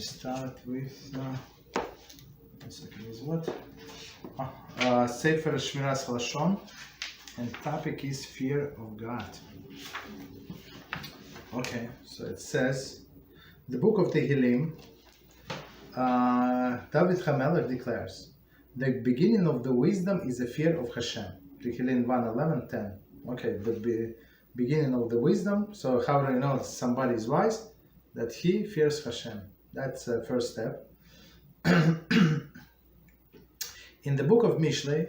start with Sefer Shmiras Haloshon, and topic is fear of God. Okay, so it says, the book of Tehillim, David HaMelech declares, the beginning of the wisdom is the fear of Hashem. Tehillim 1:11-10. Okay, the beginning of the wisdom. So how do I know somebody is wise? That he fears Hashem. That's the first step. In the book of Mishlei,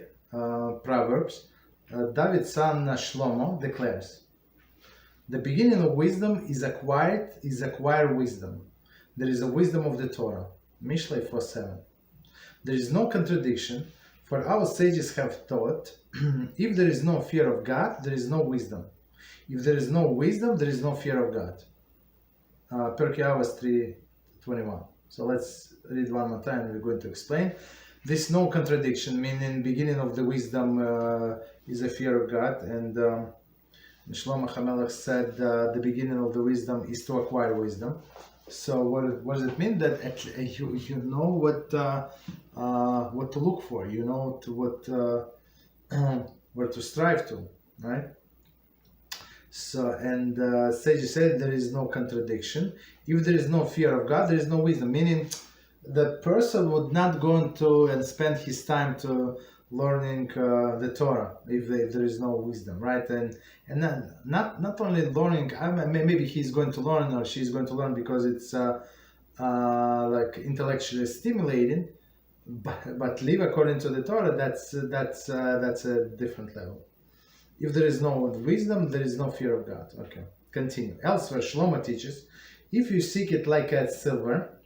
Proverbs, David's son Shlomo declares, the beginning of wisdom is acquired wisdom. There is a wisdom of the Torah. Mishlei 4:7. There is no contradiction, for our sages have taught, if there is no fear of God, there is no wisdom. If there is no wisdom, there is no fear of God. Pirkei Avos 3:21. So let's read one more time. We're going to explain. This no contradiction, meaning beginning of the wisdom is a fear of God, and Shlomo HaMelech said the beginning of the wisdom is to acquire wisdom. So what does it mean? That you know what to look for, you know to where to strive to, right? So, and sages said there is no contradiction. If there is no fear of God, there is no wisdom. Meaning, the person would not go into and spend his time to learning the Torah if there is no wisdom, right? And not only learning. Maybe he's going to learn or she's going to learn because it's like intellectually stimulating. But live according to the Torah, that's a different level. If there is no wisdom, there is no fear of God. Okay, continue. Elsewhere, Shlomo teaches, if you seek it like a silver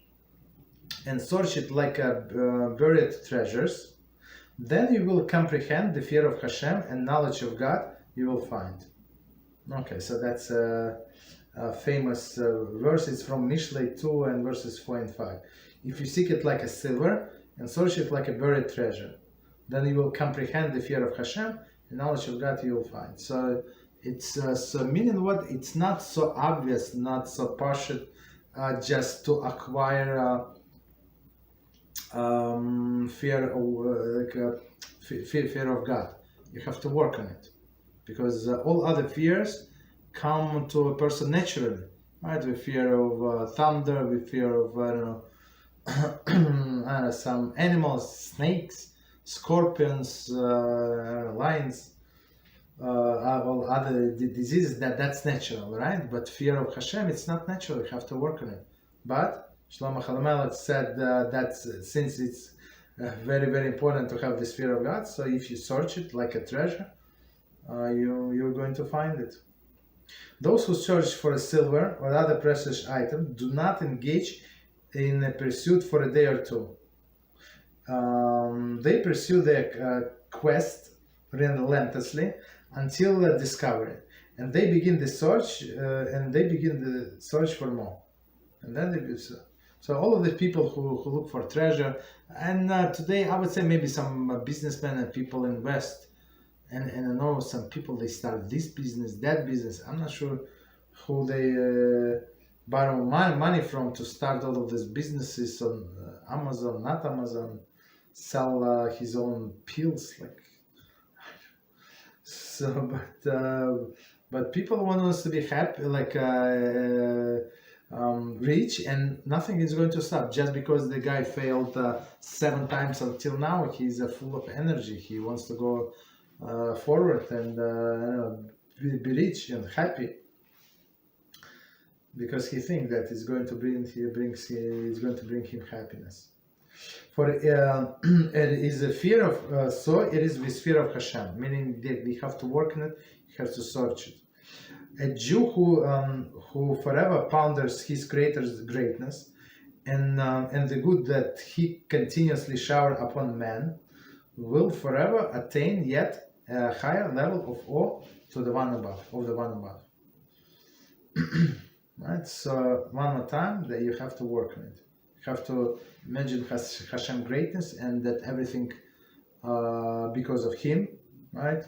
and search it like a buried treasures, then you will comprehend the fear of Hashem, and knowledge of God you will find. Okay, so that's a famous verse. It's from Mishlei 2 and verses 4 and 5. If you seek it like a silver and search it like a buried treasure, then you will comprehend the fear of Hashem, and knowledge of God you will find. So it's so meaning what? It's not so obvious, not so partial, just to acquire fear of God. You have to work on it, because all other fears come to a person naturally, right? We fear of thunder, we fear of some animals, snakes, scorpions, lions, all other diseases. That's natural, right? But fear of Hashem, it's not natural. You have to work on it. But Shlomo HaMelech said that since it's very, very important to have this fear of God, so if you search it like a treasure, you're going to find it. Those who search for a silver or other precious item do not engage in a pursuit for a day or two. They pursue their quest relentlessly until discovery, and they begin the search, for more, and then they do so. So all of the people who look for treasure, and today I would say maybe some businessmen and people invest, and I know some people, they start this business, that business. I'm not sure who they borrow money from to start all of these businesses on Amazon, not Amazon, sell his own pills, like so. But people want us to be happy, like rich, and nothing is going to stop just because the guy failed 7 times until now. He's full of energy. He wants to go forward and be rich and happy, because he thinks that it's going to bring him happiness. For it is a fear of so it is with fear of Hashem, meaning that we have to work on it. You have to search it. A Jew who forever ponders his Creator's greatness and the good that He continuously showers upon man will forever attain yet a higher level of awe to the one above, Right. So one more time, that you have to work on it. You have to imagine Hashem greatness, and that everything because of Him, right?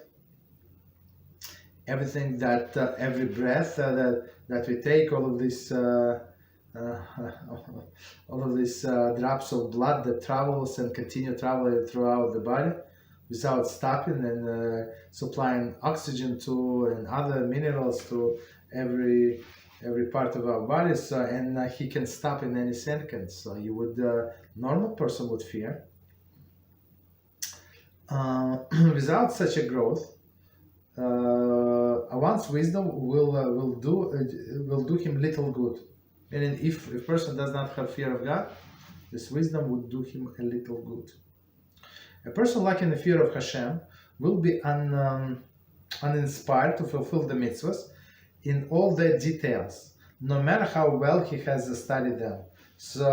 Everything that every breath that we take, all of this uh, all of these drops of blood that travels and continue traveling throughout the body without stopping, and supplying oxygen to and other minerals to every part of our body. So, and he can stop in any second. So you would, normal person would fear. Without such a growth, one's wisdom will do him little good. And if a person does not have fear of God, this wisdom would do him a little good. A person lacking the fear of Hashem will be uninspired to fulfill the mitzvahs in all their details, no matter how well he has studied them. So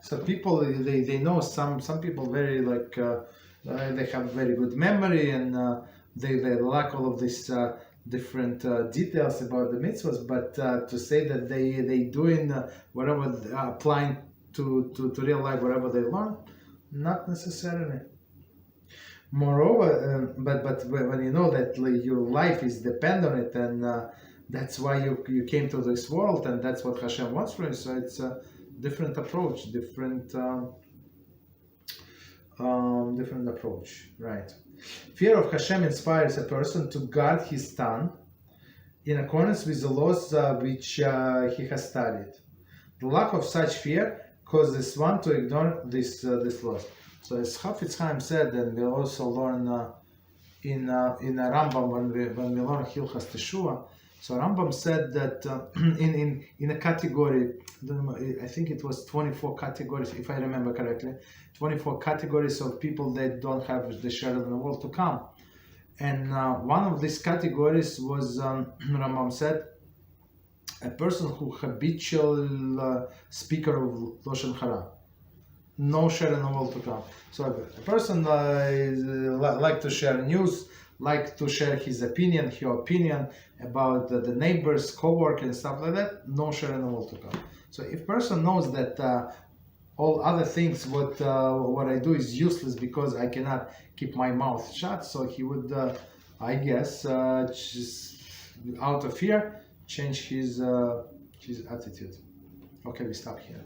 so people, they know some people very they have very good memory, and they lack all of these different details about the mitzvahs, but to say that they doing whatever, applying to real life whatever they learn, not necessarily. Moreover, but when you know that your life is dependent on it, and that's why you came to this world, and that's what Hashem wants from you, so it's a different approach, different approach, right? Fear of Hashem inspires a person to guard his tongue in accordance with the laws which he has studied. The lack of such fear causes one to ignore these laws. So as Chofetz Chaim said, and we also learn in a Rambam when we learn Hilchas Teshuvah. So Rambam said that in a category, I think it was 24 categories, if I remember correctly, 24 categories of people that don't have the share of the world to come. And one of these categories was, Rambam said, a person who habitual speaker of Lashon Hara. No share in the world to come. So a person like to share news, like to share his opinion, her opinion about the neighbors, co-worker and stuff like that, no share in the world to come. So if person knows that all other things, what I do is useless because I cannot keep my mouth shut, so he would, I guess, just out of fear, change his attitude. Okay, we stop here.